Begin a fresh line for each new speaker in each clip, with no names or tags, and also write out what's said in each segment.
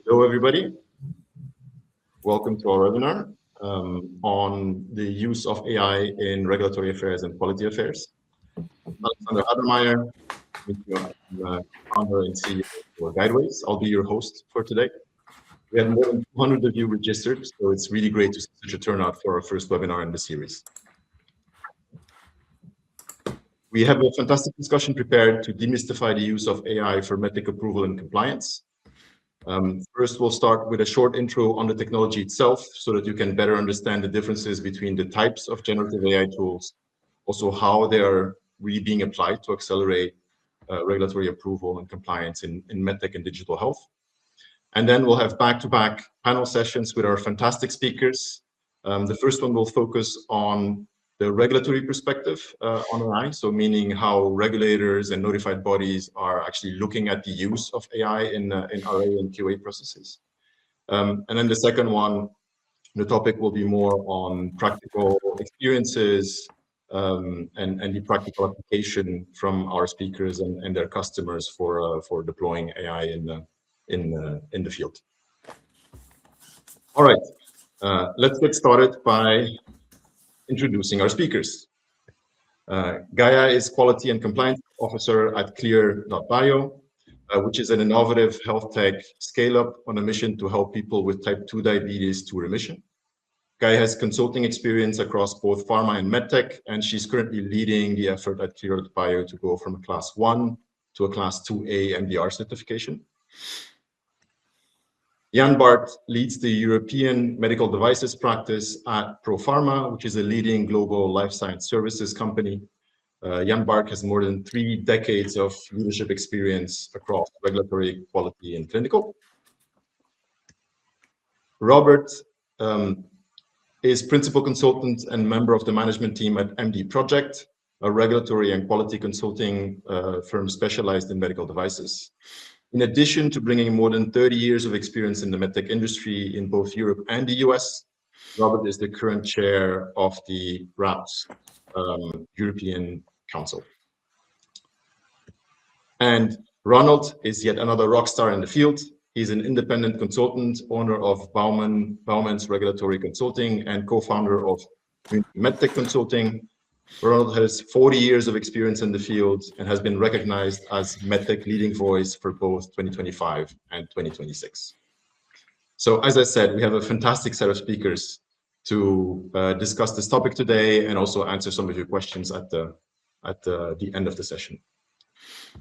Hello, everybody. Welcome to our webinar on the use of AI in regulatory affairs and quality affairs. Alexander Hadermeyer, I'm founder and CEO for Guideways. I'll be your host for today. We have more than 200 of you registered, so it's really great to see such a turnout for our first webinar in the series. We have a fantastic discussion prepared to demystify the use of AI for MedTech approval and compliance. First, we'll start with a short intro on the technology itself so that you can better understand the differences between the types of generative AI tools, also how they are really being applied to accelerate regulatory approval and compliance in MedTech and digital health. And then we'll have back-to-back panel sessions with our fantastic speakers. The first one will focus on the regulatory perspective on AI, so meaning how regulators and notified bodies are actually looking at the use of AI in RA and QA processes. And then the second one, the topic will be more on practical experiences and the practical application from our speakers and their customers for deploying AI in the field. All right, let's get started by introducing our speakers. Gaia is Quality and Compliance Officer at Clear.bio, which is an innovative health tech scale-up on a mission to help people with type 2 diabetes to remission. Gaia has consulting experience across both pharma and medtech, and she's currently leading the effort at Clear.bio to go from a Class 1 to a Class 2A MDR certification. Jan Bart leads the European medical devices practice at ProPharma, which is a leading global life science services company. Jan Bart has more than 3 decades of leadership experience across regulatory, quality, and clinical. Robert is principal consultant and member of the management team at MD Project, a regulatory and quality consulting firm specialized in medical devices. In addition to bringing more than 30 years of experience in the medtech industry in both Europe and the US, Robert is the current chair of the RAPS European Council. And Ronald is yet another rock star in the field. He's an independent consultant, owner of Bauman's Regulatory Consulting, and co-founder of MedTech Consulting. Ronald has 40 years of experience in the field and has been recognized as MedTech leading voice for both 2025 and 2026. So as I said, we have a fantastic set of speakers to discuss this topic today and also answer some of your questions at the end of the session.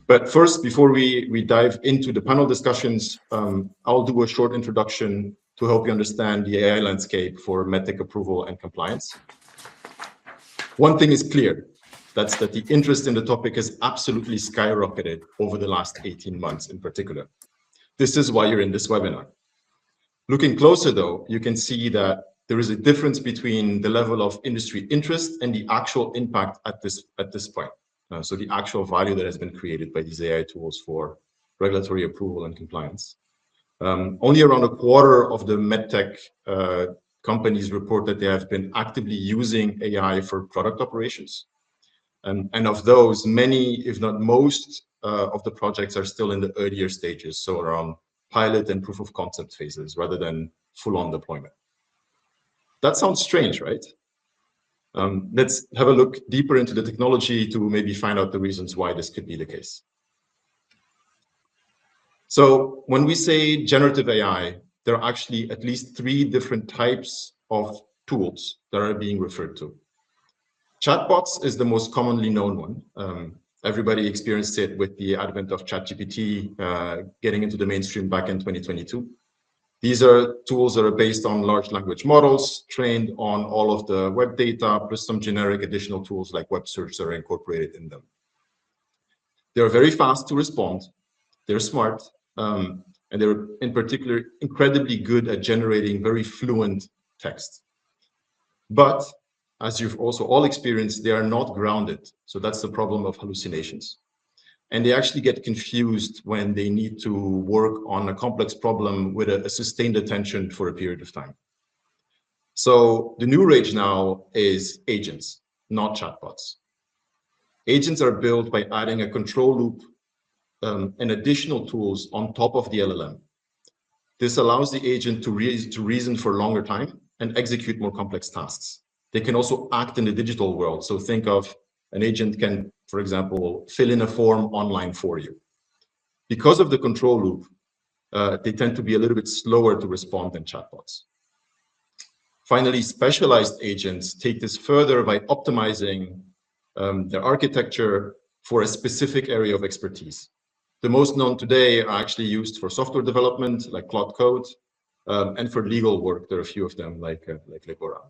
But first, before we dive into the panel discussions, I'll do a short introduction to help you understand the AI landscape for MedTech approval and compliance. One thing is clear, that's that the interest in the topic has absolutely skyrocketed over the last 18 months in particular. This is why you're in this webinar. Looking closer though, you can see that there is a difference between the level of industry interest and the actual impact at this point. So the actual value that has been created by these AI tools for regulatory approval and compliance. Only around a quarter of the MedTech companies report that they have been actively using AI for product operations. And of those, many, if not most, of the projects are still in the earlier stages, so around pilot and proof of concept phases rather than full-on deployment. That sounds strange, right? Let's have a look deeper into the technology to maybe find out the reasons why this could be the case. So when we say generative AI, there are actually at least 3 different types of tools that are being referred to. Chatbots is the most commonly known one. Everybody experienced it with the advent of ChatGPT getting into the mainstream back in 2022. These are tools that are based on large language models, trained on all of the web data, plus some generic additional tools like web search that are incorporated in them. They're very fast to respond, they're smart, and they're in particular incredibly good at generating very fluent text. But as you've also all experienced, they are not grounded. So that's the problem of hallucinations. And they actually get confused when they need to work on a complex problem with a sustained attention for a period of time. So the new rage now is agents, not chatbots. Agents are built by adding a control loop and additional tools on top of the LLM. This allows the agent to reason for a longer time and execute more complex tasks. They can also act in the digital world. So think of an agent can, for example, fill in a form online for you. Because of the control loop, they tend to be a little bit slower to respond than chatbots. Finally, specialized agents take this further by optimizing their architecture for a specific area of expertise. The most known today are actually used for software development, like Cloud Code, and for legal work. There are a few of them, like Legora.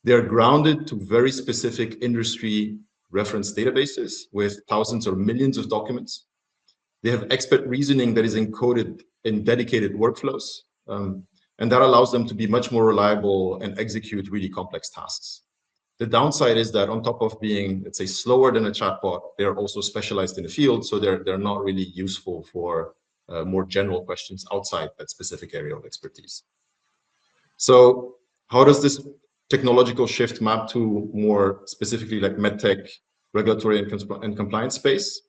They're grounded to very specific industry reference databases with thousands or millions of documents. They have expert reasoning that is encoded in dedicated workflows, and that allows them to be much more reliable and execute really complex tasks. The downside is that on top of being, let's say, slower than a chatbot, they're also specialized in the field, so they're not really useful for more general questions outside that specific area of expertise. So how does this technological shift map to more specifically like MedTech, regulatory and compliance space?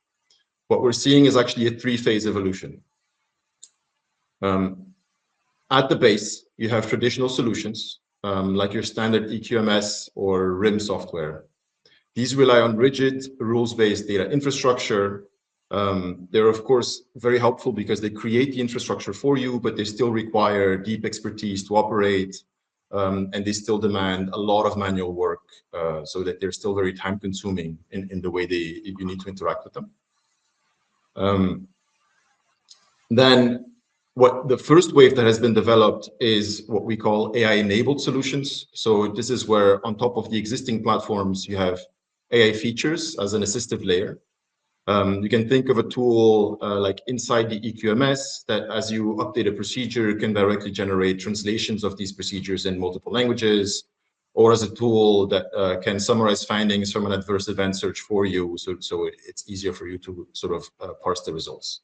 What we're seeing is actually a three-phase evolution. At the base, you have traditional solutions, like your standard EQMS or RIM software. These rely on rigid, rules-based data infrastructure. They're, of course, very helpful because they create the infrastructure for you, but they still require deep expertise to operate, and they still demand a lot of manual work, so that they're still very time-consuming in the way you need to interact with them. Then what the first wave that has been developed is what we call AI-enabled solutions. So this is where on top of the existing platforms, you have AI features as an assistive layer. You can think of a tool like inside the EQMS that as you update a procedure can directly generate translations of these procedures in multiple languages, or as a tool that can summarize findings from an adverse event search for you, so it's easier for you to sort of parse the results.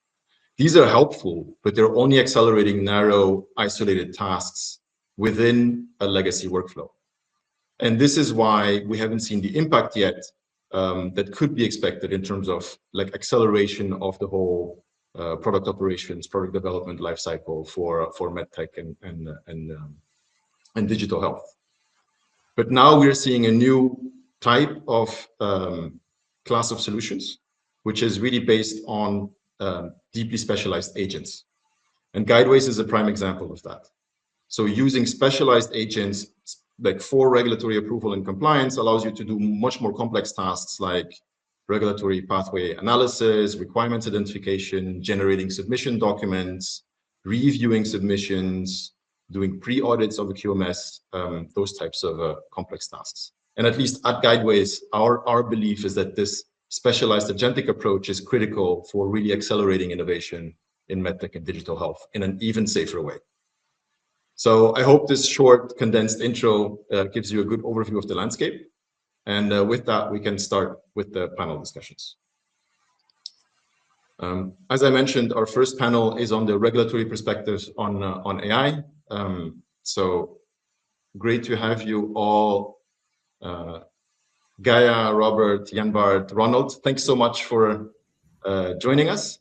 These are helpful, but they're only accelerating narrow, isolated tasks within a legacy workflow. And this is why we haven't seen the impact yet that could be expected in terms of like acceleration of the whole product operations, product development lifecycle for MedTech and digital health. But now we're seeing a new type of class of solutions, which is really based on deeply specialized agents. And Guideways is a prime example of that. So using specialized agents like for regulatory approval and compliance allows you to do much more complex tasks like regulatory pathway analysis, requirements identification, generating submission documents, reviewing submissions, doing pre-audits of a QMS, those types of complex tasks. And at least at Guideways, our belief is that this specialized agentic approach is critical for really accelerating innovation in MedTech and digital health in an even safer way. So I hope this short, condensed intro gives you a good overview of the landscape. And with that, we can start with the panel discussions. As I mentioned, our first panel is on the regulatory perspectives on AI. So great to have you all. Gaia, Robert, Jan Bart, Ronald, thanks so much for joining us.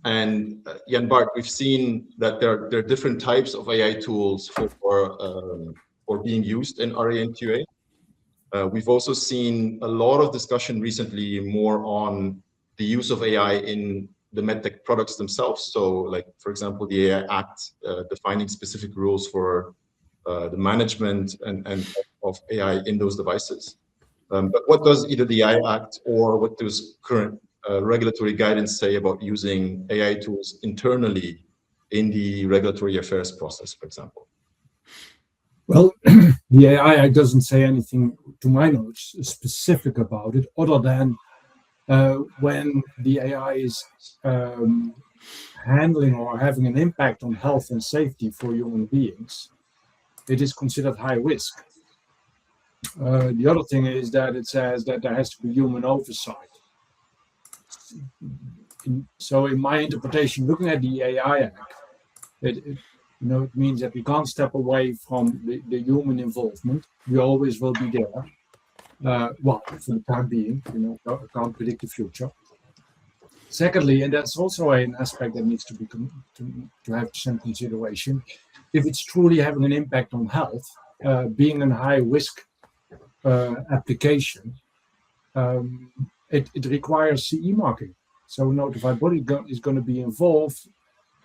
And Jan Bart, we've seen that there are different types of AI tools for being used in RA and QA. We've also seen a lot of discussion recently more on the use of AI in the MedTech products themselves. So like, for example, the AI Act defining specific rules for the management and of AI in those devices. But what does either the AI Act or what does current regulatory guidance say about using AI tools internally in the regulatory affairs process, for example?
Well, the AI Act doesn't say anything, to my knowledge, specific about it, other than when the AI is handling or having an impact on health and safety for human beings, it is considered high risk. The other thing is that it says that there has to be human oversight. So in my interpretation, looking at the AI Act, it means that we can't step away from the human involvement. We always will be there. Well, for the time being, I can't predict the future. Secondly, and that's also an aspect that needs to be to have some consideration, if it's truly having an impact on health, being a high risk application, it requires CE marking. So notified body is going to be involved,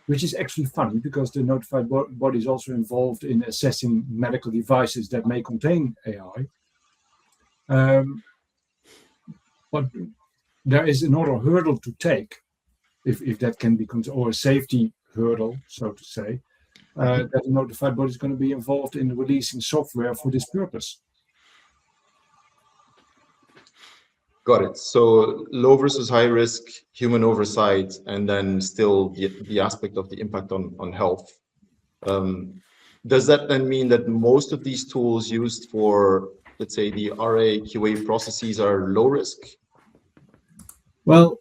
which is actually funny because the notified body is also involved in assessing medical devices that may contain AI. But there is another hurdle to take, if that can be, or a safety hurdle, so to say, that the notified body is going to be involved in releasing software for this purpose.
Got it. So low versus high risk, human oversight, and then still the aspect of the impact on health. Does that then mean that most of these tools used for, let's say, the RA QA processes are low risk?
Well,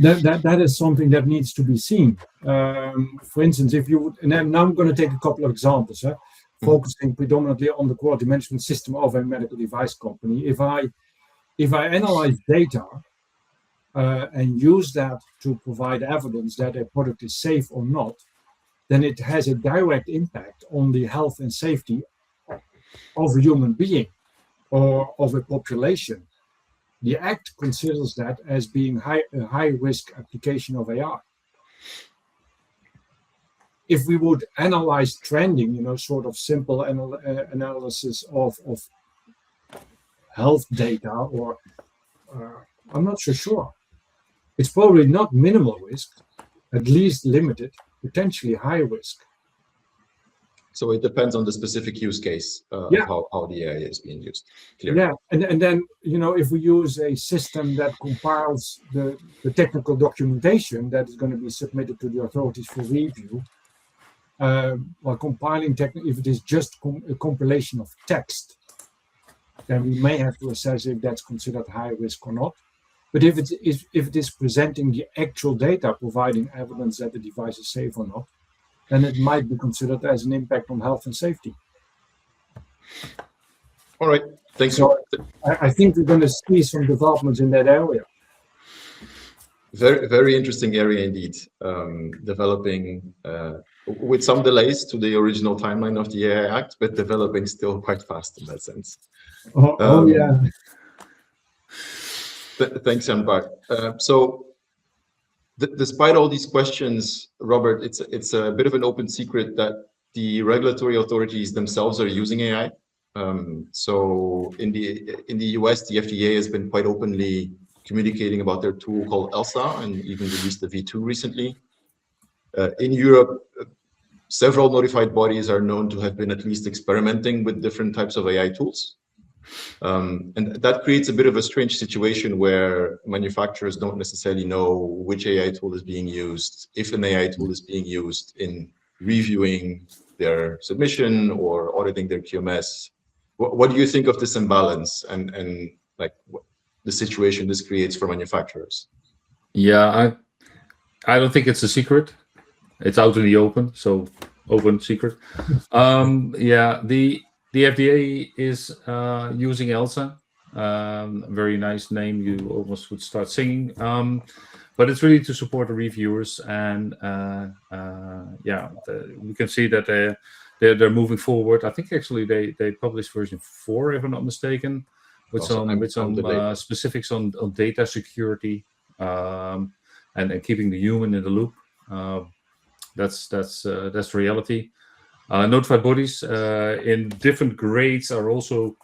that is something that needs to be seen. For instance, if you would, and then now I'm going to take a couple of examples, focusing predominantly on the quality management system of a medical device company. If I analyze data and use that to provide evidence that a product is safe or not, then it has a direct impact on the health and safety of a human being or of a population. The Act considers that as being a high-risk application of AI. If we would analyze trending, sort of simple analysis of health data, or I'm not so sure. It's probably not minimal risk, at least limited, potentially high risk.
So it depends on the specific use case of how the AI is being used. Clear.
Yeah, and then if we use a system that compiles the technical documentation that is going to be submitted to the authorities for review, while compiling if it is just a compilation of text, then we may have to assess if that's considered high risk or not. But if it is presenting the actual data, providing evidence that the device is safe or not, then it might be considered as an impact on health and safety.
All right, thanks.
So I think we're going to see some developments in that area.
Very, very interesting area indeed. Developing with some delays to the original timeline of the AI Act, but developing still quite fast in that sense.
Yeah.
Thanks, Jan-Bart. So despite all these questions, Robert, it's a bit of an open secret that the regulatory authorities themselves are using AI. So in the US, the FDA has been quite openly communicating about their tool called ELSA and even released the V2 recently. In Europe, several notified bodies are known to have been at least experimenting with different types of AI tools. And that creates a bit of a strange situation where manufacturers don't necessarily know which AI tool is being used, if an AI tool is being used in reviewing their submission or auditing their QMS. What do you think of this imbalance and like the situation this creates for manufacturers?
Yeah, I don't think it's a secret. It's out in the open, so open secret. Yeah, the FDA is using ELSA. Very nice name. You almost would start singing. But it's really to support the reviewers, and we can see that they're moving forward. I think actually they published version 4, if I'm not mistaken, with some specifics on data security and keeping the human in the loop. That's reality. Notified bodies in different grades are also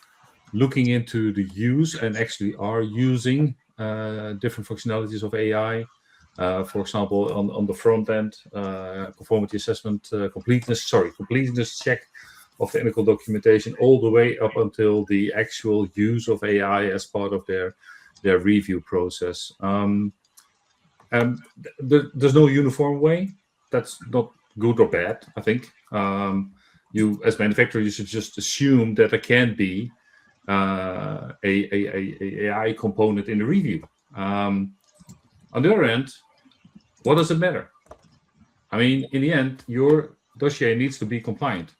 looking into the use and actually are using different functionalities of AI. For example, on the front end, conformity assessment, completeness check of technical documentation, all the way up until the actual use of AI as part of their review process. There's no uniform way. That's not good or bad, I think. You, as manufacturer, you should just assume that there can be a AI component in the review. On the other end, what does it matter? I mean, in the end, your dossier needs to be compliant.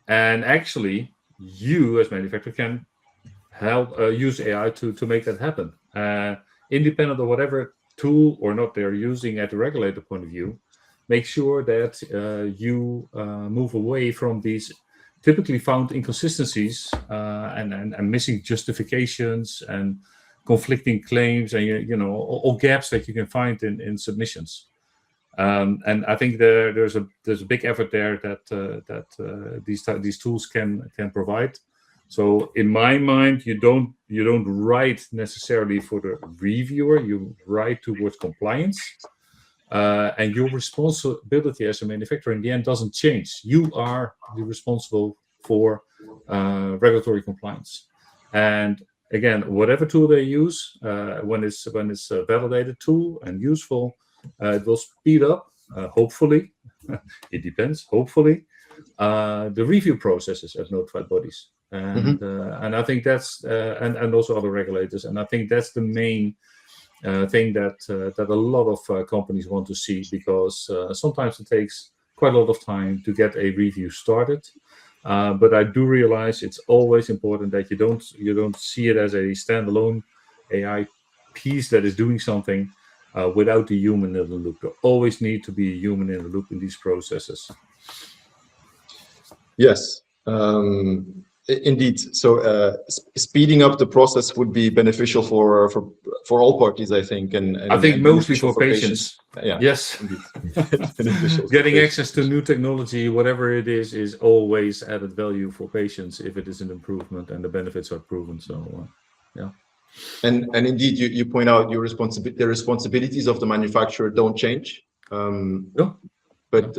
And actually, you, as manufacturer, can help use AI to make that happen. Independent of whatever tool or not they're using at the regulator point of view, make sure that you move away from these typically found inconsistencies and missing justifications and conflicting claims and all gaps that you can find in submissions. And I think there's a big effort there that these tools can provide. So in my mind, you don't write necessarily for the reviewer. You write towards compliance, and your responsibility as a manufacturer in the end doesn't change. You are responsible for regulatory compliance. And again, whatever tool they use, when it's a validated tool and useful, it will speed up, hopefully. It depends. Hopefully, the review processes at notified bodies. And I think that's and also other regulators, and I think that's the main thing that a lot of companies want to see, because sometimes it takes quite a lot of time to get a review started. But I do realize it's always important that you don't see it as a standalone AI piece that is doing something without the human in the loop. There always need to be a human in the loop in these processes.
Yes. Indeed. So speeding up the process would be beneficial for all parties, I think, and
I think mostly for patients.
Yeah.
Yes. Getting access to new technology, whatever it is always added value for patients if it is an improvement and the benefits are proven. So, yeah.
And indeed, you point out the responsibilities of the manufacturer don't change.
No.
But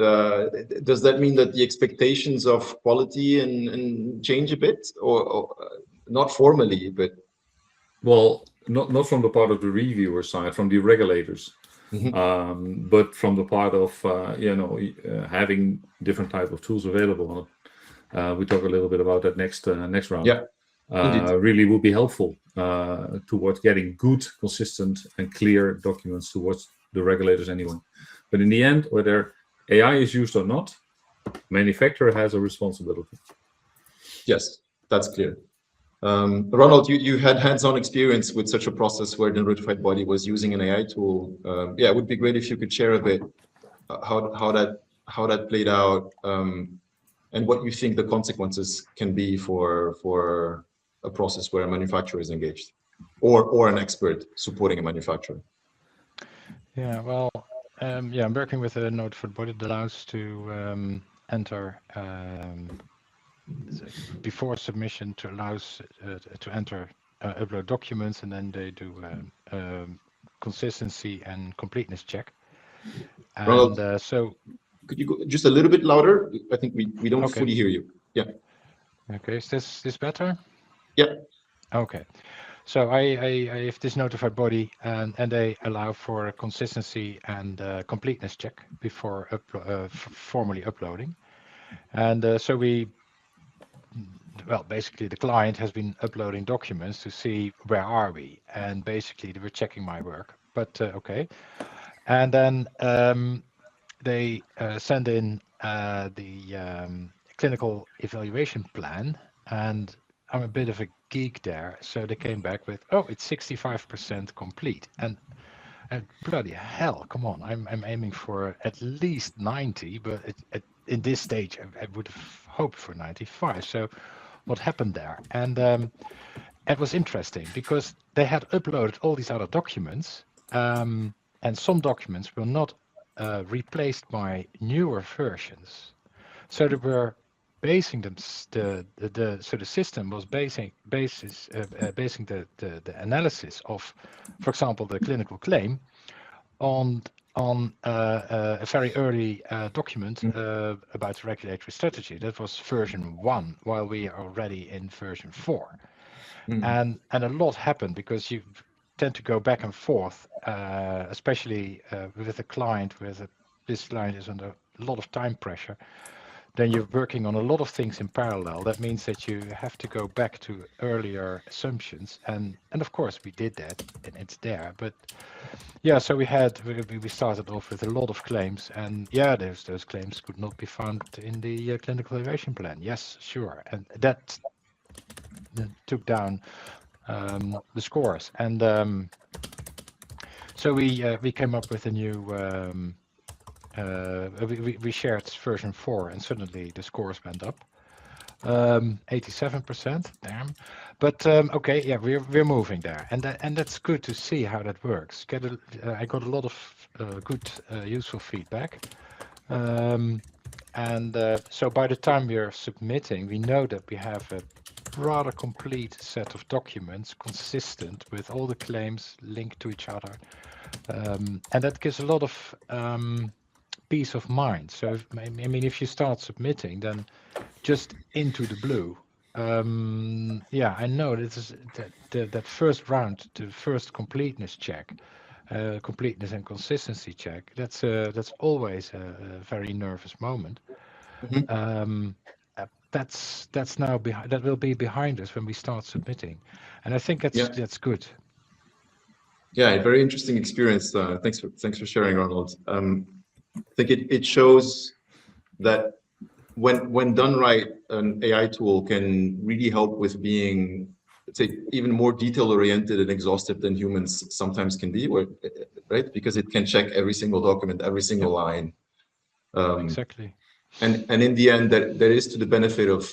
does that mean that the expectations of quality and change a bit, or not formally, but?
Well, not from the part of the reviewer side, from the regulators, but from the part of having different type of tools available. We talk a little bit about that next round.
Yeah,
really would be helpful towards getting good, consistent, and clear documents towards the regulators anyway. But in the end, whether AI is used or not, manufacturer has a responsibility.
Yes, that's clear. Ronald, you had hands-on experience with such a process where the notified body was using an AI tool. Yeah, it would be great if you could share a bit how that played out, and what you think the consequences can be for a process where a manufacturer is engaged, or an expert supporting a manufacturer.
Yeah, well, I'm working with a notified body that allows to enter before submission, to allows to enter upload documents, and then they do consistency and completeness check. And
Ronald,
so,
could you go just a little bit louder? I think we don't fully hear you. Yeah.
Okay, is this better?
Yeah.
Okay. So I have this notified body, and they allow for a consistency and completeness check before formally uploading. And so basically the client has been uploading documents to see where are we, and basically they were checking my work. But okay, and then they send in the clinical evaluation plan, and I'm a bit of a geek there, so they came back with, oh, it's 65% complete, and bloody hell, come on, I'm aiming for at least 90, but in this stage I would have hoped for 95. So what happened there? And it was interesting because they had uploaded all these other documents, and some documents were not replaced by newer versions, so they were basing them, so the system was basing the analysis of, for example, the clinical claim on a very early document about regulatory strategy. That was version 1, while we are already in version 4. And a lot happened because you tend to go back and forth, especially with a client where this client is under a lot of time pressure. Then you're working on a lot of things in parallel. That means that you have to go back to earlier assumptions, and of course we did that, and it's there. But yeah, so we started off with a lot of claims, and yeah, those claims could not be found in the clinical evaluation plan. Yes, sure, and that took down the scores. And So we came up with a new. We shared version 4, and suddenly the scores went up. 87%, damn. But okay, yeah, we're moving there, and that's good to see how that works. I got a lot of good, useful feedback, and so by the time we are submitting, we know that we have a rather complete set of documents, consistent with all the claims linked to each other, and that gives a lot of peace of mind. So, I mean, if you start submitting, then just into the blue. Yeah, I know this is that first round, the first completeness check, completeness and consistency check. That's always a very nervous moment.
Mhm.
That's now behind. That will be behind us when we start submitting, and I think that's good.
Yeah, very interesting experience. Thanks for sharing, Ronald. I think it shows that when done right, an AI tool can really help with being, let's say, even more detail oriented and exhaustive than humans sometimes can be, right? Because it can check every single document, every single line.
Exactly.
And in the end, that is to the benefit of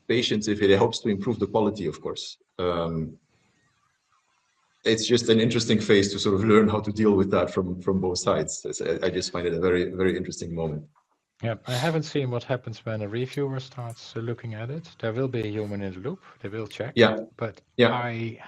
patients if it helps to improve the quality, of course. It's just an interesting phase to sort of learn how to deal with that from both sides. I just find it a very, very interesting moment.
Yeah, I haven't seen what happens when a reviewer starts looking at it. There will be a human in the loop. They will check.
Yeah.
But
Yeah.
I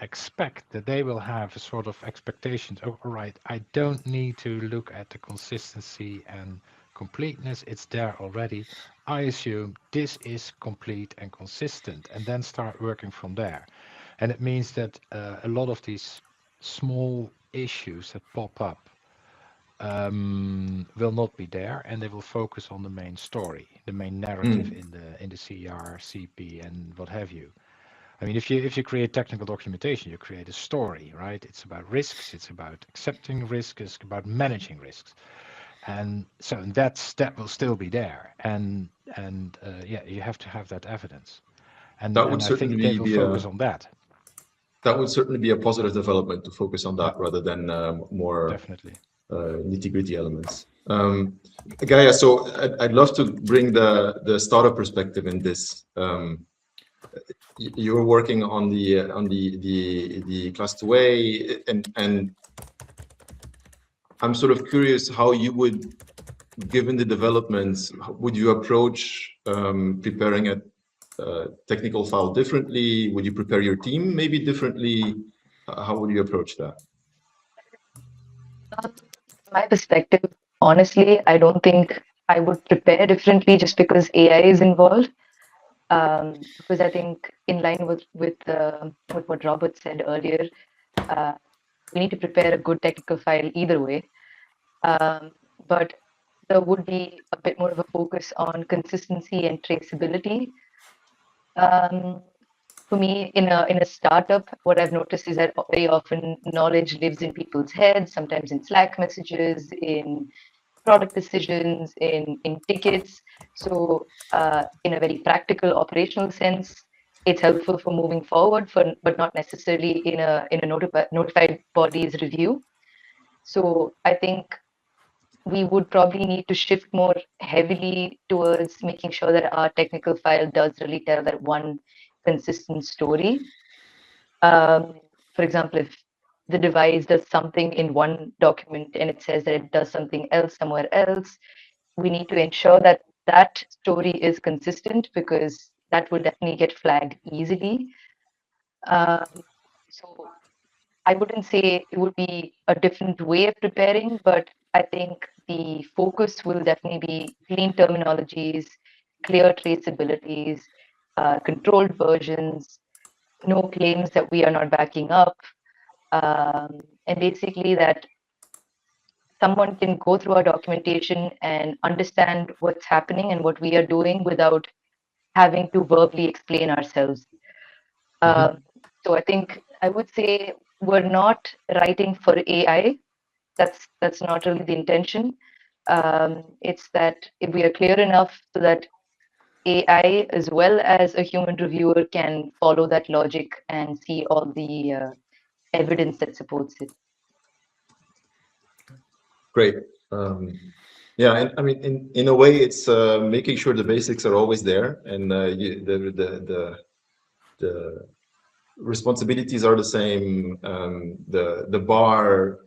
expect that they will have a sort of expectations. Oh, all right, I don't need to look at the consistency and completeness. It's there already. I assume this is complete and consistent, and then start working from there. And it means that a lot of these small issues that pop up will not be there, and they will focus on the main story, the main narrative in the CR, CP, and what have you. I mean, if you create technical documentation, you create a story, right? It's about risks, it's about accepting risk, it's about managing risks, and so that will still be there, and yeah, you have to have that evidence, and
That would
I think
certainly
they will
be
focus on that.
That would certainly be a positive development to focus on that rather than more
Definitely.
nitty-gritty elements. Gaia, so I'd love to bring the startup perspective in this. You're working on the class 2A, and I'm sort of curious how you would, given the developments, would you approach preparing a technical file differently? Would you prepare your team maybe differently? How would you approach that?
My perspective, honestly, I don't think I would prepare differently just because AI is involved. Because I think, in line with what Robert said earlier, we need to prepare a good technical file either way. But there would be a bit more of a focus on consistency and traceability. For me, in a startup, what I've noticed is that very often knowledge lives in people's heads, sometimes in Slack messages, in product decisions, in tickets. So in a very practical operational sense, it's helpful for moving forward, but not necessarily in a notified body's review. So I think we would probably need to shift more heavily towards making sure that our technical file does really tell that one consistent story. For example, if the device does something in one document and it says that it does something else somewhere else, we need to ensure that that story is consistent, because that will definitely get flagged easily. So I wouldn't say it would be a different way of preparing, but I think the focus will definitely be clean terminologies, clear traceabilities, controlled versions, no claims that we are not backing up, and basically that someone can go through our documentation and understand what's happening and what we are doing without having to verbally explain ourselves. So I think I would say we're not writing for AI. That's not really the intention. It's that if we are clear enough so that AI as well as a human reviewer can follow that logic and see all the evidence that supports it.
Great. Yeah, and I mean, in a way, it's making sure the basics are always there, and the responsibilities are the same. The bar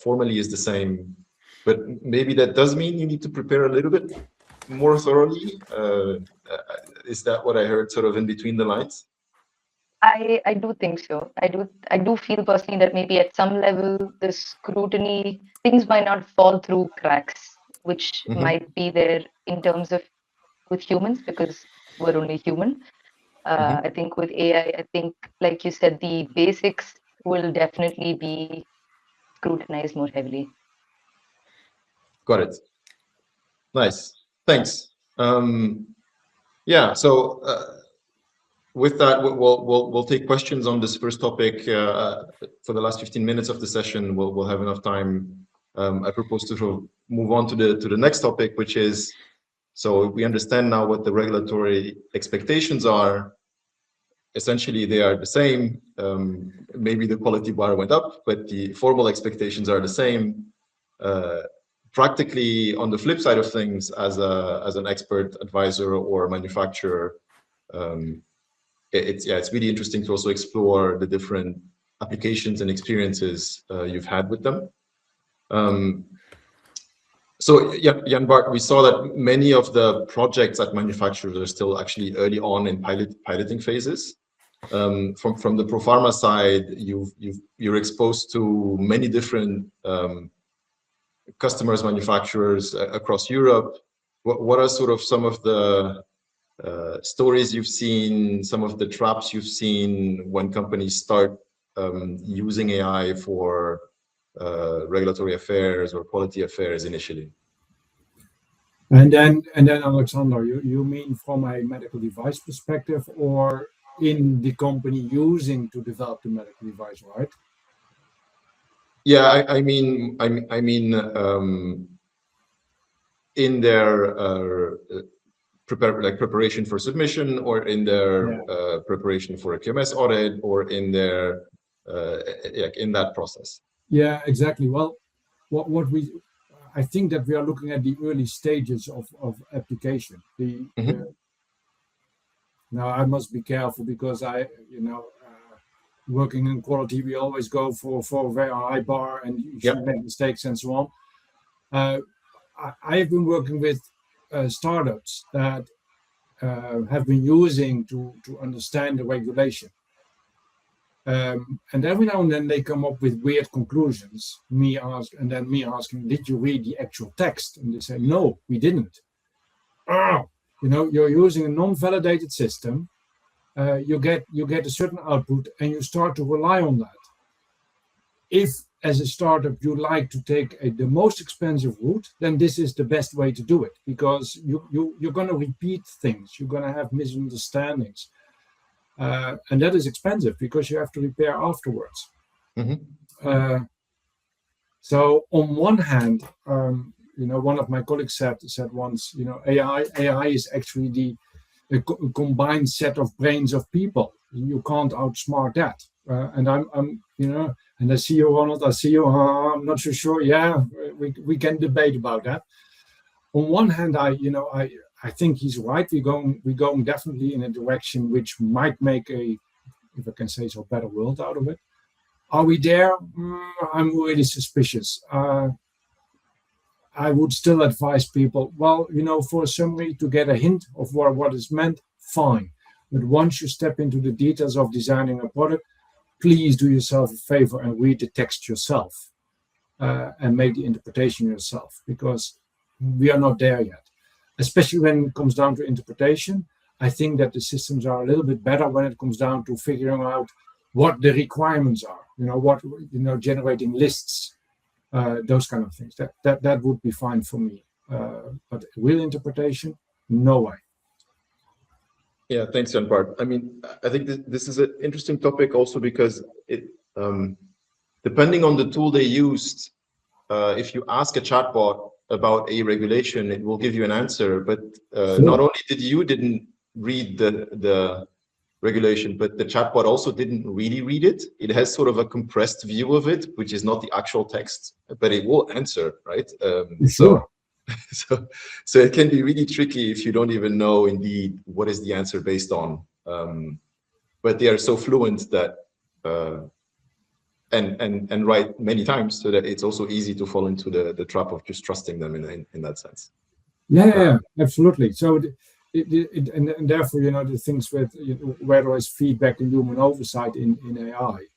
formally is the same, but maybe that does mean you need to prepare a little bit more thoroughly. Is that what I heard, sort of in between the lines?
I do think so. I do feel personally that maybe at some level the scrutiny, things might not fall through cracks, which might be there in terms of with humans, because we're only human. I think with AI, I think, like you said, the basics will definitely be scrutinized more heavily.
Got it. Nice. Thanks. Yeah. So with that, we'll take questions on this first topic for the last 15 minutes of the session. We'll have enough time. I propose to sort of move on to the next topic, which is, so we understand now what the regulatory expectations are. Essentially, they are the same. Maybe the quality bar went up, but the formal expectations are the same. Practically, on the flip side of things, as an expert, advisor, or manufacturer, it's really interesting to also explore the different applications and experiences you've had with them. So yeah, Jan Bart, we saw that many of the projects at manufacturers are still actually early on in piloting phases. From the Profarma side, you're exposed to many different customers, manufacturers across Europe. What are sort of some of the stories you've seen, some of the traps you've seen when companies start using AI for regulatory affairs or quality affairs initially?
And then Alexander, you mean from a medical device perspective, or in the company using to develop the medical device, right?
Yeah, I mean, in their preparation for submission, or in their preparation for a QMS audit, or in their in that process.
Yeah, exactly. Well, I think that we are looking at the early stages of application. Now I must be careful because working in quality, we always go for a very high bar, and you should make mistakes and so on. I have been working with startups that have been using to understand the regulation. And every now and then they come up with weird conclusions. Me asking, did you read the actual text? And they say, no, we didn't. You're using a non-validated system. You get a certain output, and you start to rely on that. If, as a startup, you like to take the most expensive route, then this is the best way to do it, because you're going to repeat things. You're going to have misunderstandings. And that is expensive because you have to repair afterwards. So on one hand, one of my colleagues said once, AI is actually the combined set of brains of people. You can't outsmart that. And and I see you, Ronald. I see you. I'm not so sure. Yeah, we can debate about that. On one hand, I think he's right. We're going definitely in a direction which might make if I can say so, better world out of it. Are we there? I'm really suspicious. I would still advise people, for a summary, to get a hint of what is meant, fine. But once you step into the details of designing a product, please do yourself a favor and read the text yourself and make the interpretation yourself, because we are not there yet. Especially when it comes down to interpretation, I think that the systems are a little bit better when it comes down to figuring out what the requirements are. Generating lists, those kind of things. That would be fine for me. But real interpretation, no way.
Yeah, thanks, Jan Bart. I mean, I think this is an interesting topic also because it, depending on the tool they used, if you ask a chatbot about a regulation, it will give you an answer. But not only didn't read the regulation, but the chatbot also didn't really read it. It has sort of a compressed view of it, which is not the actual text, but it will answer, right?
Sure.
So it can be really tricky if you don't even know indeed what is the answer based on. But they are so fluent that and write many times, so that it's also easy to fall into the trap of just trusting them in that sense.
Yeah, absolutely. So and therefore, the things with where there is feedback and human oversight in AI,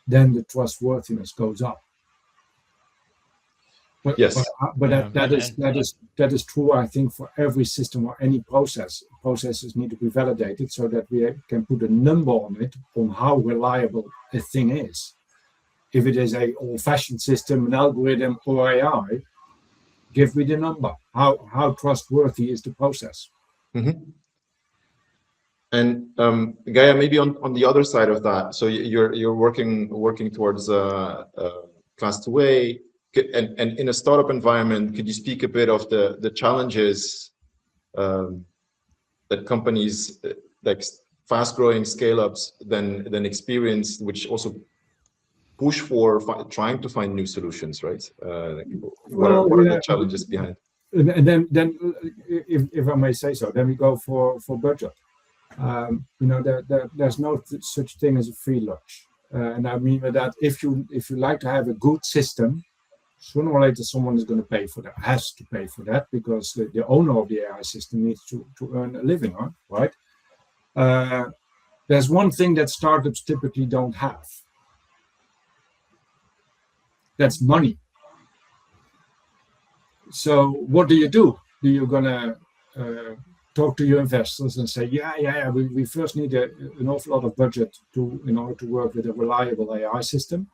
then the trustworthiness goes up. But,
Yes.
but
Yeah,
that is true, I think, for every system or any process. Processes need to be validated so that we can put a number on it, on how reliable a thing is. If it is a old-fashioned system, an algorithm, or AI, give me the number. How trustworthy is the process?
Mm-hmm. And Gaia, maybe on the other side of that, so you're working towards class 2A, and in a startup environment, could you speak a bit of the challenges that companies like fast-growing scale-ups then experience, which also push for trying to find new solutions, right? What are the challenges behind?
And then if I may say so, then we go for budget. There's no such thing as a free lunch, and I mean by that, if you like to have a good system, sooner or later someone is going to pay for that, has to pay for that, because the owner of the AI system needs to earn a living, right? There's one thing that startups typically don't have. That's money. So what do? Do you gonna talk to your investors and say, we first need an awful lot of budget in order to work with a reliable AI system,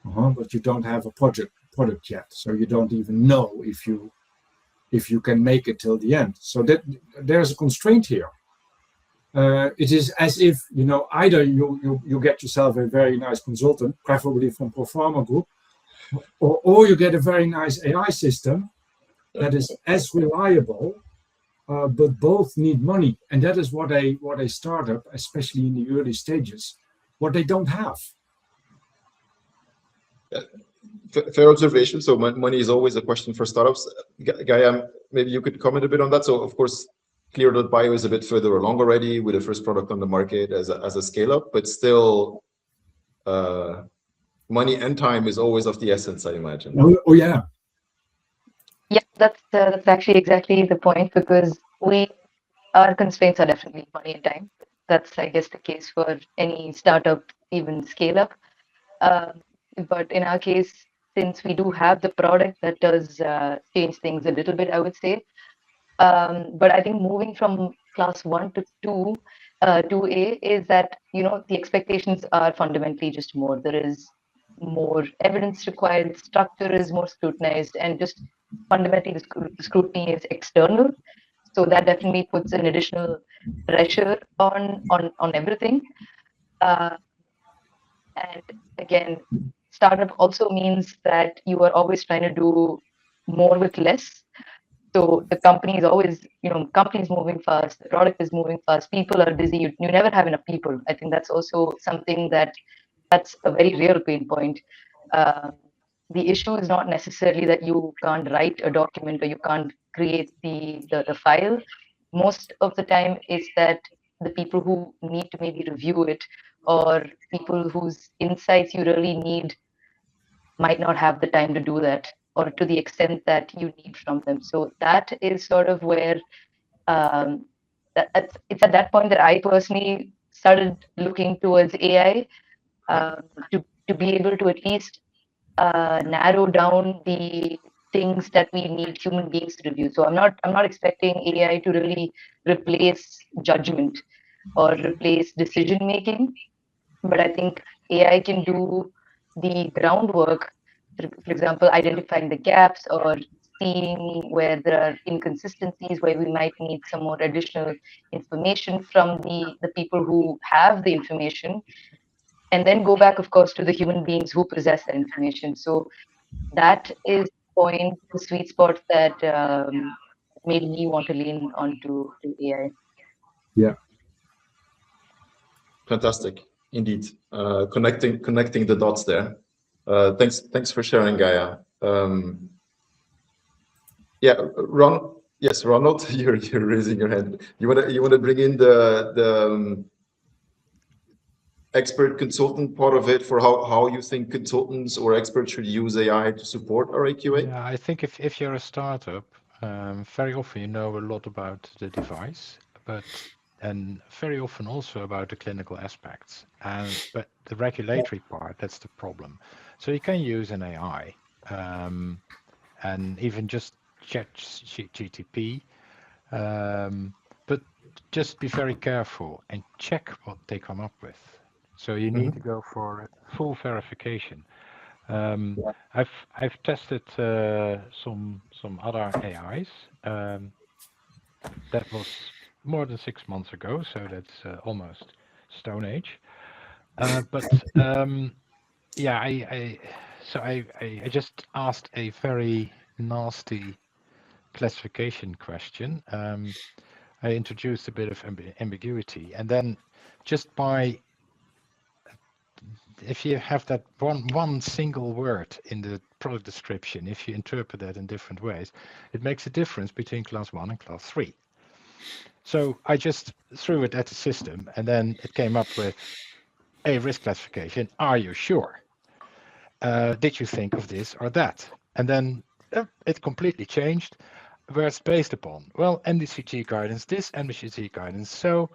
but you don't have a product yet, so you don't even know if you can make it till the end. So that there's a constraint here. It is as if either you get yourself a very nice consultant, preferably from Proforma Group, or you get a very nice AI system that is as reliable, but both need money, and that is what a startup, especially in the early stages, what they don't have.
Fair observation. So money is always a question for startups. Gaia, maybe you could comment a bit on that. So of course, Clear.bio is a bit further along already with the first product on the market as a scale up, but still, money and time is always of the essence, I imagine.
Oh yeah.
Yeah, that's actually exactly the point, because our constraints are definitely money and time. That's, I guess, the case for any startup, even scale up. But in our case, since we do have the product, that does change things a little bit, I would say. But I think moving from class 1 to 2A is that, the expectations are fundamentally just more. There is more evidence required, structure is more scrutinized, and just fundamentally the scrutiny is external. So that definitely puts an additional pressure on everything. And again, startup also means that you are always trying to do more with less. So the company is always, companies moving fast, the product is moving fast, people are busy, you never have enough people. I think that's also something that's a very real pain point. The issue is not necessarily that you can't write a document or you can't create the file. Most of the time is that the people who need to maybe review it, or people whose insights you really need, might not have the time to do that, or to the extent that you need from them. So that is sort of where it's at that point that I personally started looking towards AI, to be able to at least narrow down the things that we need human beings to review. So I'm not expecting AI to really replace judgment or replace decision making, but I think AI can do the groundwork, for example, identifying the gaps or seeing where there are inconsistencies, where we might need some more additional information from the people who have the information, and then go back, of course, to the human beings who possess that information. So that is the sweet spot that made me want to lean onto AI.
Yeah.
Fantastic, indeed. Connecting the dots there. Thanks for sharing, Gaia. Yeah, yes, Ronald, you're raising your hand. You wanna bring in the expert consultant part of it for how you think consultants or experts should use AI to support RAQA?
Yeah, I think if you're a startup, very often you know a lot about the device, and very often also about the clinical aspects. But the regulatory part, that's the problem. So you can use an AI, and even just ChatGPT, but just be very careful and check what they come up with. So you need to go for full verification. I've tested some other AIs. That was more than 6 months ago, so that's almost Stone Age. Yeah, I just asked a very nasty classification question. I introduced a bit of ambiguity, and then just by if you have that one single word in the product description, if you interpret that in different ways, it makes a difference between class 1 and class 3. So I just threw it at the system, and then it came up with a risk classification. Are you sure? Did you think of this or that? And then it completely changed where it's based upon. Well, MDCG guidance, this MDCG guidance. So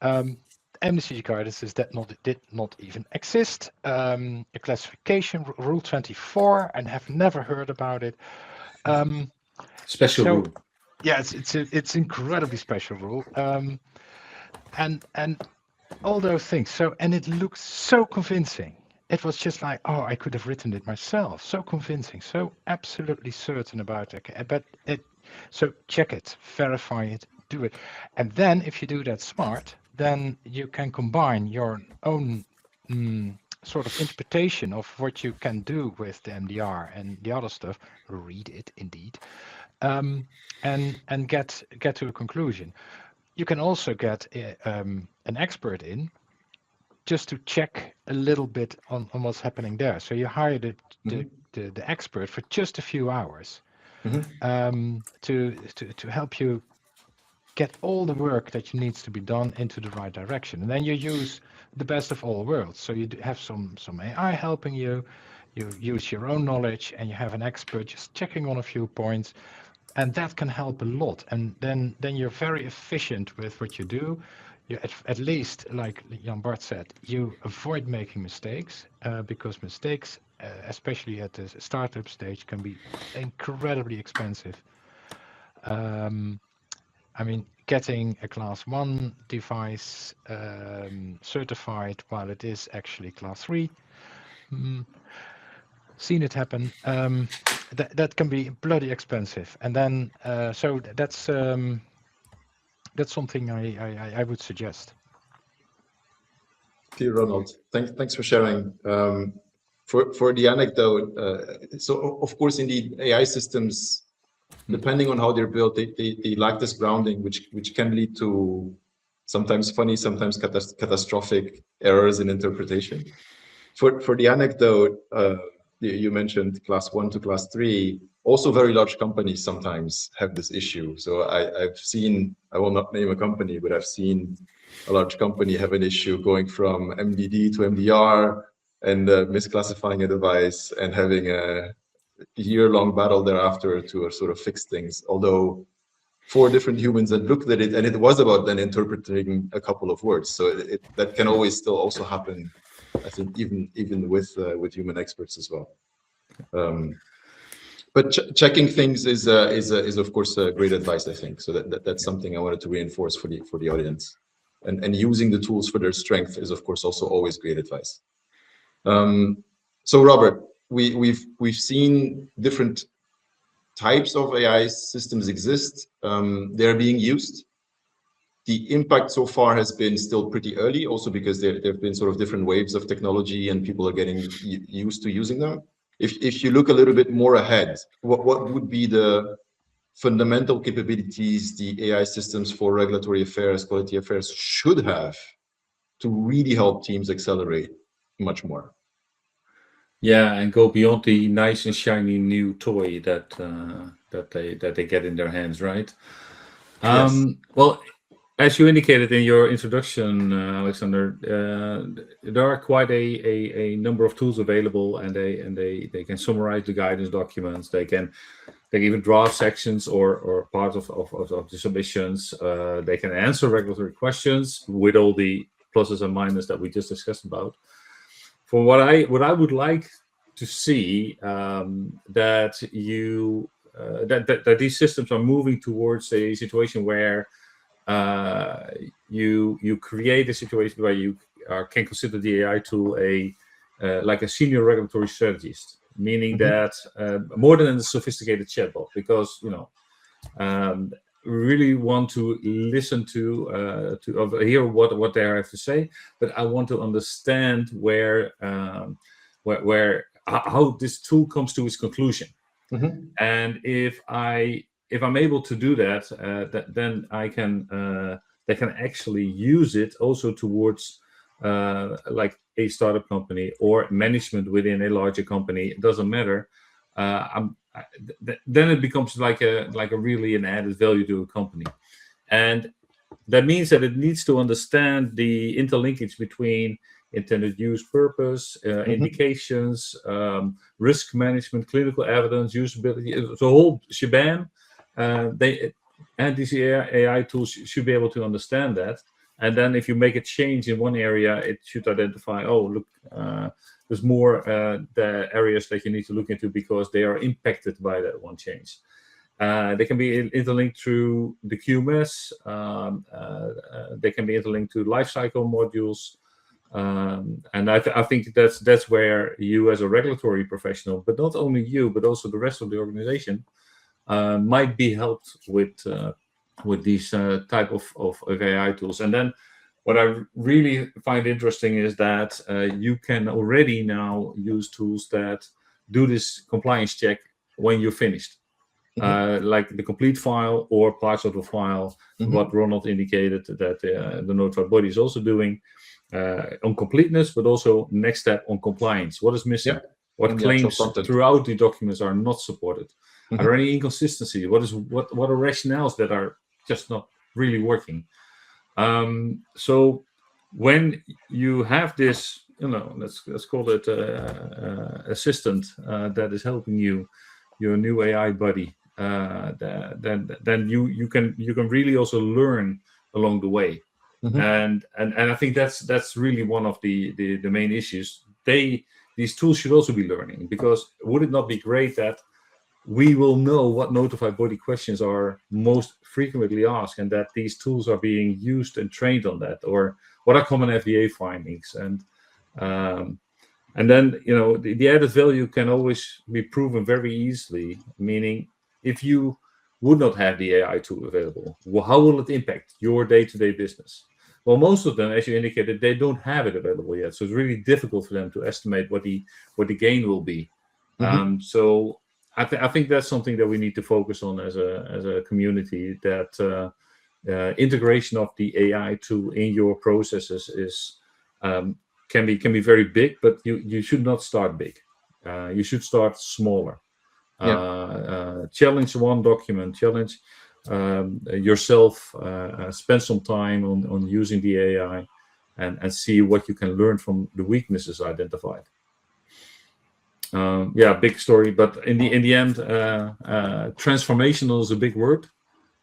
MDCG guidances that did not even exist. A classification, Rule 24, and have never heard about it.
Special rule.
Yeah, it's incredibly special rule. And all those things. So, and it looks so convincing. It was just like, oh, I could have written it myself. So convincing, so absolutely certain about it. But so check it, verify it, do it. And then if you do that smart, then you can combine your own sort of interpretation of what you can do with the MDR and the other stuff, read it indeed, and get to a conclusion. You can also get an expert in just to check a little bit on what's happening there. So you hire the expert for just a few hours to help you get all the work that needs to be done into the right direction. And then you use the best of all worlds. So you have some AI helping you, you use your own knowledge, and you have an expert just checking on a few points. And that can help a lot. And then you're very efficient with what you do. You at least, like Jan Bart said, you avoid making mistakes because mistakes, especially at the startup stage, can be incredibly expensive. I mean, getting a class 1 device certified while it is actually class 3, seen it happen. That can be bloody expensive, and then so that's something I would suggest.
Okay, Ronald, thanks for sharing. For the anecdote, so of course, indeed, AI systems, depending on how they're built, they lack this grounding, which can lead to sometimes funny, sometimes catastrophic errors in interpretation. For the anecdote, you mentioned class 1 to class 3. Also, very large companies sometimes have this issue. So I've seen, I will not name a company, but I've seen a large company have an issue going from MDD to MDR and misclassifying a device and having a year-long battle thereafter to sort of fix things. Although 4 different humans had looked at it, and it was about then interpreting a couple of words. So that can always still also happen, I think, even with human experts as well. But checking things is of course great advice, I think. So that's something I wanted to reinforce for the audience, and using the tools for their strength is of course also always great advice. So Robert, we've seen different types of AI systems exist. They're being used. The impact so far has been still pretty early, also because there have been sort of different waves of technology and people are getting used to using them. If you look a little bit more ahead, what would be the fundamental capabilities the AI systems for regulatory affairs, quality affairs should have to really help teams accelerate much more.
Yeah, and go beyond the nice and shiny new toy that they get in their hands, right?
Yes.
Well, as you indicated in your introduction, Alexander, there are quite a number of tools available, and they can summarize the guidance documents. They can even draft sections or parts of the submissions. They can answer regulatory questions with all the pluses and minuses that we just discussed about. For what I would like to see, that these systems are moving towards a situation where you create a situation where you can consider the AI tool like a senior regulatory strategist, meaning that more than a sophisticated chatbot, because we really want to listen to hear what they have to say, but I want to understand how this tool comes to its conclusion. And if I'm able to do that, then they can actually use it also towards like a startup company or management within a larger company. It doesn't matter. Then it becomes like a really an added value to a company, and that means that it needs to understand the interlinkage between intended use, purpose, indications, risk management, clinical evidence, usability, the whole shebang. These AI tools should be able to understand that. And then if you make a change in one area, it should identify, oh, look, there's more the areas that you need to look into because they are impacted by that one change. They can be interlinked through the QMS. They can be interlinked to lifecycle modules. And I think that's where you as a regulatory professional, but not only you, but also the rest of the organization, might be helped with these type of AI tools. And then what I really find interesting is that you can already now use tools that do this compliance check when you're finished. Like the complete file or parts of the file, what Ronald indicated that the notified body is also doing on completeness, but also next step on compliance. What is missing? What claims throughout the documents are not supported? Are there any inconsistencies? What are rationales that are just not really working? So when you have this, let's call it assistant that is helping you, your new AI buddy, then you can really also learn along the way. And I think that's really one of the main issues. These tools should also be learning, because would it not be great that we will know what notified body questions are most frequently asked, and that these tools are being used and trained on that, or what are common FDA findings, and then the added value can always be proven very easily. Meaning, if you would not have the AI tool available, well, how will it impact your day-to-day business? Well, most of them, as you indicated, they don't have it available yet, so it's really difficult for them to estimate what the gain will be. So I think that's something that we need to focus on as a community, that integration of the AI tool in your processes is can be very big, but you should not start big. You should start smaller. Challenge one document, challenge yourself, spend some time on using the AI, and see what you can learn from the weaknesses identified. Big story, but in the end, transformational is a big word,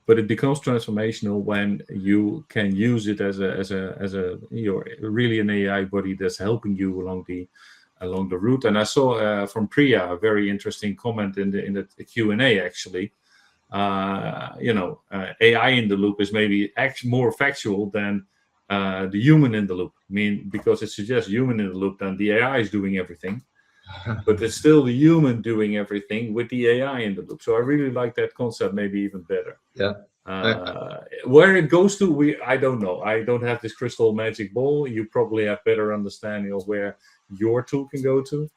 but it becomes transformational when you can use it as a you're really an AI body that's helping you along the route. And I saw from Priya a very interesting comment in the Q&A actually. AI in the loop is maybe more factual than the human in the loop. Because it suggests human in the loop, then the AI is doing everything. But it's still the human doing everything with the AI in the loop. So I really like that concept, maybe even better. Where it goes to, I don't know. I don't have this crystal magic ball. You probably have better understanding of where your tool can go to.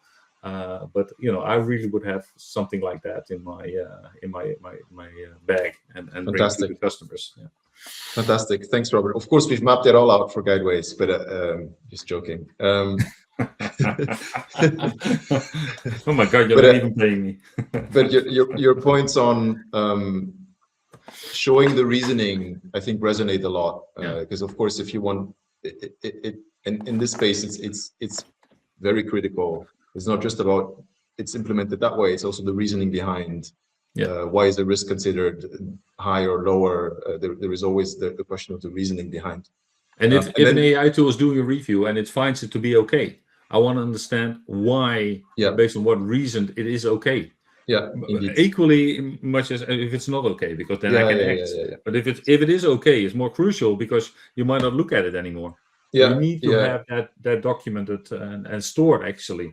But I really would have something like that in my bag and bring it to the customers.
Fantastic. Thanks, Robert. Of course, we've mapped it all out for Guideways, but just joking.
Oh my God, you're not even paying me.
But your points on showing the reasoning, I think, resonate a lot. Because of course, if you want it in this space, it's very critical. It's not just about it's implemented that way. It's also the reasoning behind. Why is the risk considered high or lower? There is always the question of the reasoning behind.
And if an AI tool is doing a review and it finds it to be okay, I want to understand why, based on what reason it is okay.
Yeah, indeed.
Equally much as if it's not okay, because then I can act. But if it is okay, it's more crucial because you might not look at it anymore. You need to have that documented and stored actually.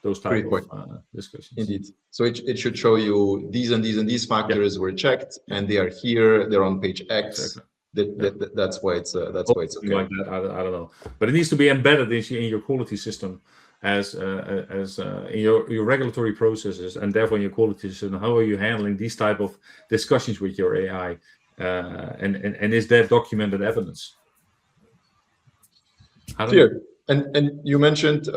Those type of discussions.
Indeed. So it should show you these and these and these factors were checked, and they are here. They're on page X. Exactly. That's why it's okay.
Like that, I don't know, but it needs to be embedded in your quality system as in your regulatory processes, and therefore in your quality system. How are you handling these type of discussions with your AI, and is that documented evidence?
Clear. And you mentioned.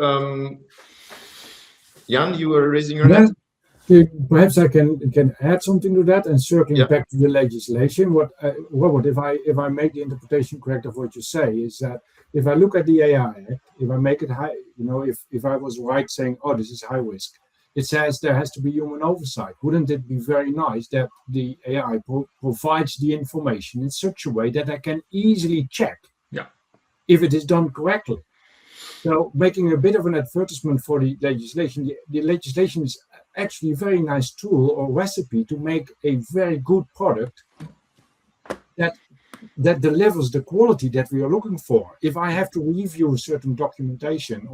Jan, you were raising your hand.
Perhaps I can add something to that and circling back to the legislation. Robert, if I make the interpretation correct of what you say, is that if I look at the AI Act, if I make it high, if I was right saying, oh, this is high risk, it says there has to be human oversight. Wouldn't it be very nice that the AI provides the information in such a way that I can easily check if it is done correctly? So making a bit of an advertisement for the legislation, the legislation is actually a very nice tool or recipe to make a very good product that delivers the quality that we are looking for. If I have to review certain documentation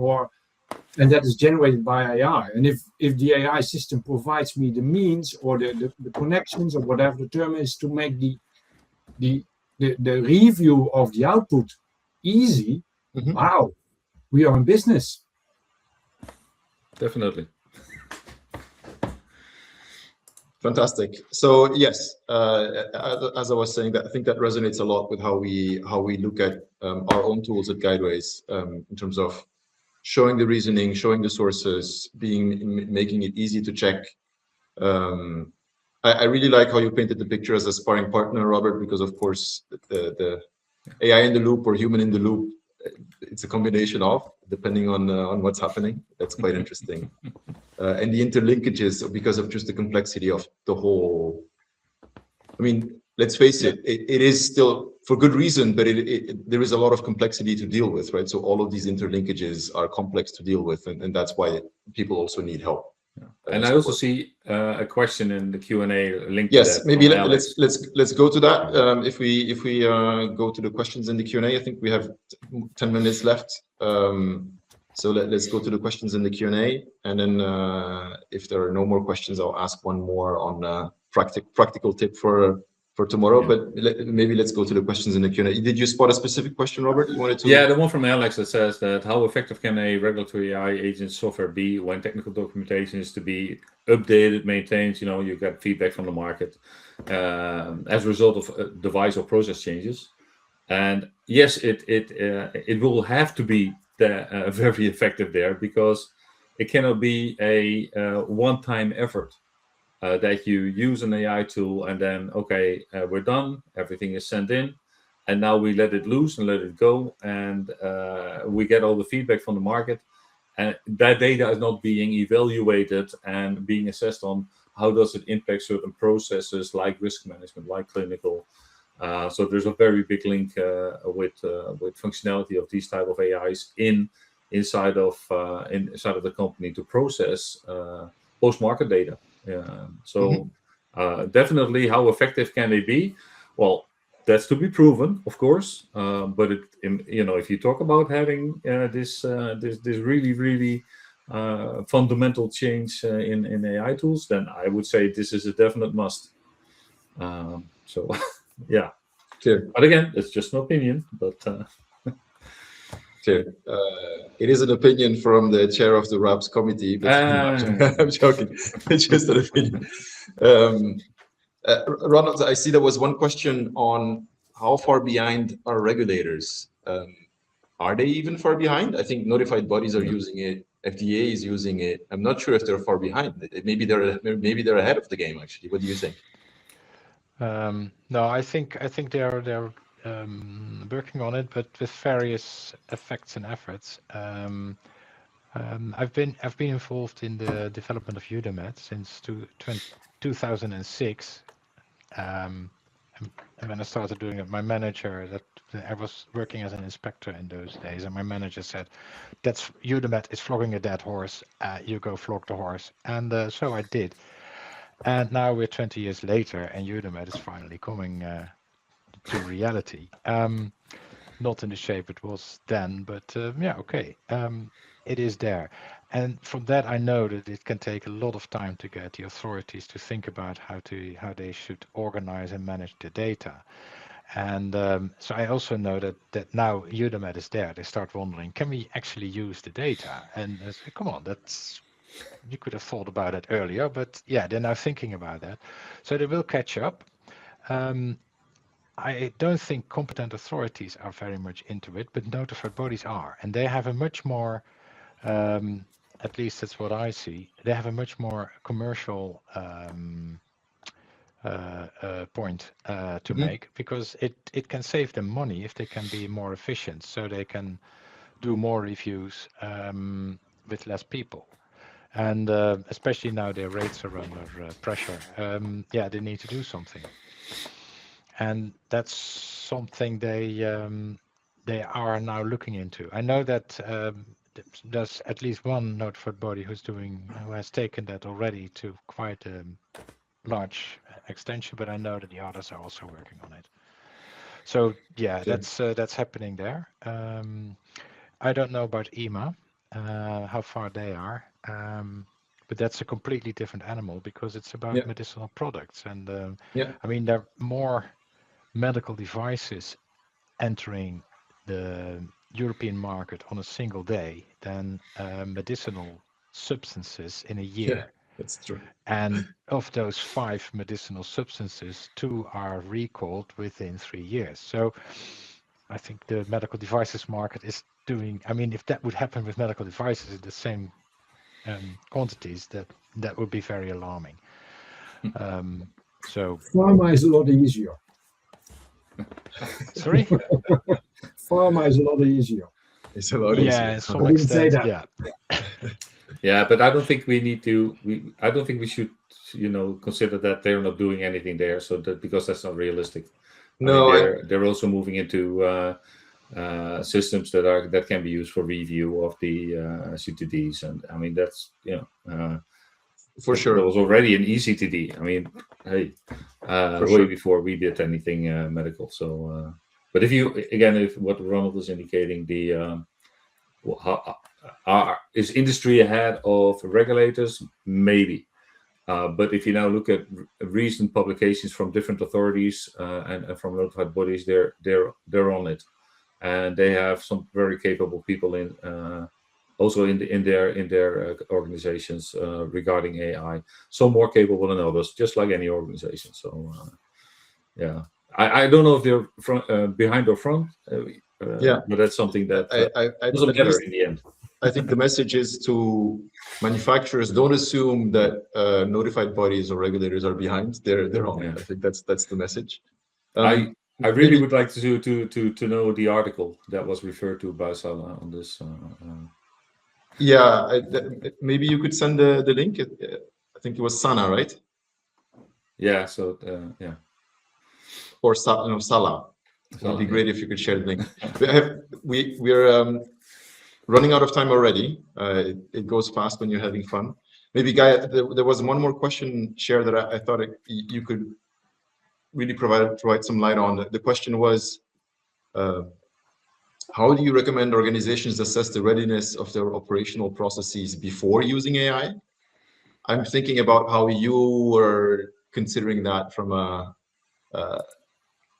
and that is generated by AI, and if the AI system provides me the means or the connections or whatever the term is to make the review of the output easy, wow. We are in business.
Definitely.
Fantastic. So yes, as I was saying, that I think that resonates a lot with how we look at our own tools at Guideways in terms of showing the reasoning, showing the sources, making it easy to check. I really like how you painted the picture as a sparring partner, Robert, because of course the AI in the loop or human in the loop, it's a combination of, depending on what's happening. That's quite interesting. And the interlinkages, because of just the complexity of the whole. I mean, let's face it, it is still, for good reason, but there is a lot of complexity to deal with, right? So all of these interlinkages are complex to deal with, and that's why people also need help.
And I also see a question in the Q&A linked
to that. Yes, maybe let's go to that. If we go to the questions in the Q&A, I think we have 10 minutes left. So let's go to the questions in the Q&A, and then if there are no more questions, I'll ask one more on practical tip for tomorrow. But maybe let's go to the questions in the Q&A. Did you spot a specific question, Robert? You wanted to?
Yeah, the one from Alex that says that how effective can a regulatory AI agent software be when technical documentation is to be updated, maintained? You get feedback from the market as a result of device or process changes. And yes, it will have to be very effective there, because it cannot be a one-time effort. That you use an AI tool and then, okay, we're done, everything is sent in, and now we let it loose and let it go, and we get all the feedback from the market, and that data is not being evaluated and being assessed on how does it impact certain processes like risk management, like clinical. So there's a very big link with functionality of these type of AIs inside of the company to process post-market data. Definitely, how effective can they be? Well, that's to be proven, of course. But if you talk about having this really fundamental change in AI tools, then I would say this is a definite must. Yeah.
Clear.
But again, it's just an opinion. But
clear. It is an opinion from the chair of the RAPS committee, but I'm joking. It's just an opinion. Ronald, I see there was one question on how far behind are regulators? Are they even far behind? I think notified bodies are using it. FDA is using it. I'm not sure if they're far behind. Maybe they're ahead of the game. Actually, what do you think?
No, I think they're working on it, but with various effects and efforts. I've been involved in the development of UDEMET since 2006. And when I started doing it, my manager, I was working as an inspector in those days, and my manager said, "That's UDEMET is flogging a dead horse. You go flog the horse." And so I did. And now we're 20 years later, and UDEMET is finally coming to reality. Not in the shape it was then, but yeah, okay. It is there. And from that, I know that it can take a lot of time to get the authorities to think about how they should organize and manage the data. And so I also know that now UDEMET is there. They start wondering, can we actually use the data? And I say, come on, you could have thought about it earlier, but yeah, they're now thinking about that. So they will catch up. I don't think competent authorities are very much into it, but notified bodies are, and they have a much more, at least that's what I see, they have a much more commercial point to make, because it can save them money if they can be more efficient, so they can do more reviews with less people. And especially now their rates are under pressure. Yeah, they need to do something. And that's something they are now looking into. I know that there's at least one notified body who has taken that already to quite a large extension, but I know that the others are also working on it. So yeah, that's happening there. I don't know about EMA, how far they are, but that's a completely different animal because it's about medicinal products, and I mean there are more medical devices entering the European market on a single day than medicinal substances in a year.
Yeah, that's true.
And of those 5 medicinal substances, 2 are recalled within 3 years. So I think the medical devices market is doing, I mean, if that would happen with medical devices in the same quantities, that would be very alarming. So
Pharma is a lot easier.
Sorry?
Pharma is a lot easier.
It's a lot easier.
Yeah, to some extent, yeah.
Yeah, but I don't think we need to. I don't think we should, consider that they're not doing anything there. So that because that's not realistic.
No,
I mean, they're also moving into systems that can be used for review of the CTDs, and I mean that's
for sure.
There was already an eCTD. I mean, hey, way before we did anything medical. So, but if what Ronald is indicating, is industry ahead of regulators? Maybe. But if you now look at recent publications from different authorities and from notified bodies, they're on it, and they have some very capable people also in their organizations regarding AI. Some more capable than others, just like any organization. So yeah, I don't know if they're behind or front. But that's something that doesn't matter in the end.
I think the message is to manufacturers: don't assume that notified bodies or regulators are behind. They're on it. I think that's the message.
I really would like to know the article that was referred to by Salah on this.
Yeah, maybe you could send the link. I think it was Sana, right?
Yeah. So yeah.
Or Salah. It would be great if you could share the link. We're running out of time already. It goes fast when you're having fun. Maybe, Guy, there was one more question shared that I thought you could really provide some light on. The question was, how do you recommend organizations assess the readiness of their operational processes before using AI? I'm thinking about how you were considering that from a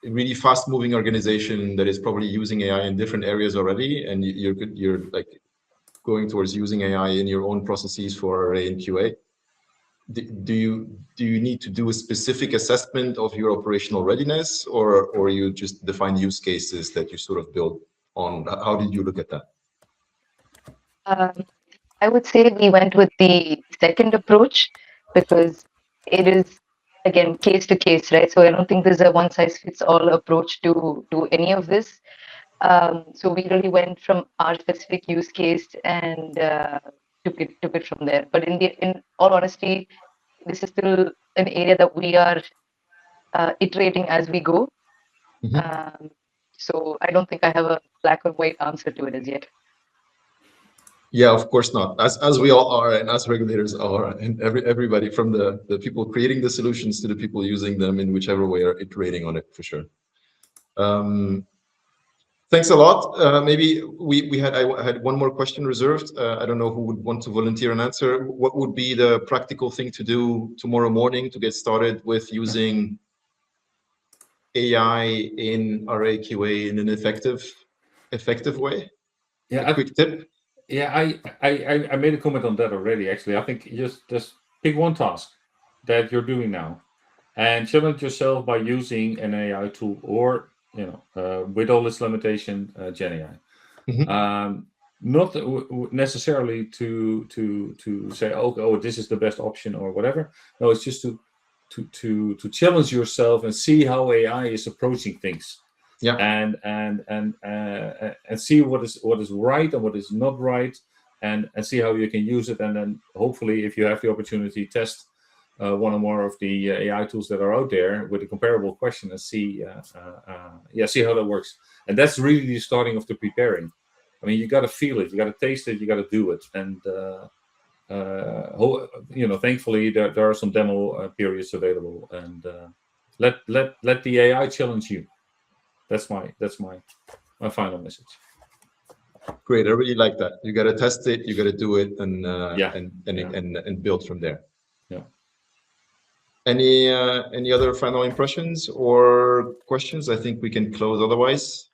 really fast-moving organization that is probably using AI in different areas already, and you're like going towards using AI in your own processes for array and QA. do you need to do a specific assessment of your operational readiness, or you just define use cases that you sort of build on? How did you look at that?
I would say we went with the second approach because it is, again, case to case, right? So I don't think there's a one size fits all approach to any of this. So we really went from our specific use case and took it from there. But in all honesty, this is still an area that we are iterating as we go. So I don't think I have a black or white answer to it as yet.
Yeah, of course not. As we all are, and as regulators are, and everybody from the people creating the solutions to the people using them in whichever way are iterating on it for sure. Thanks a lot. Maybe I had one more question reserved. I don't know who would want to volunteer an answer. What would be the practical thing to do tomorrow morning to get started with using AI in RAQA in an effective way?
Yeah,
a quick tip.
Yeah, I made a comment on that already. Actually, I think just pick one task that you're doing now, and challenge yourself by using an AI tool, or with all its limitation, Gen AI. Not necessarily to say, oh, this is the best option or whatever. No, it's just to challenge yourself and see how AI is approaching things.
Yeah.
And see what is right and what is not right, and see how you can use it, and then hopefully, if you have the opportunity, test one or more of the AI tools that are out there with a comparable question and see how that works. And that's really the starting of the preparing. I mean, you got to feel it, you got to taste it, you got to do it, and thankfully there are some demo periods available, and let the AI challenge you. That's my final message.
Great, I really like that. You got to test it, you got to do it, and and build from there.
Yeah.
Any other final impressions or questions? I think we can close otherwise.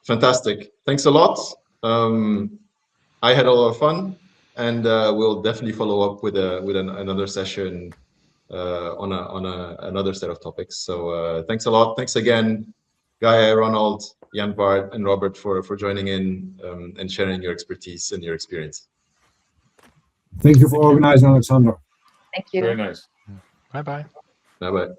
Fantastic. Thanks a lot. I had a lot of fun, and we'll definitely follow up with another session on another set of topics. So thanks a lot. Thanks again, Guy, Ronald, Jan Bart, and Robert for joining in and sharing your expertise and your experience.
Thank you for organizing, Alexander.
Thank you.
Very nice.
Bye-bye.
Bye-bye.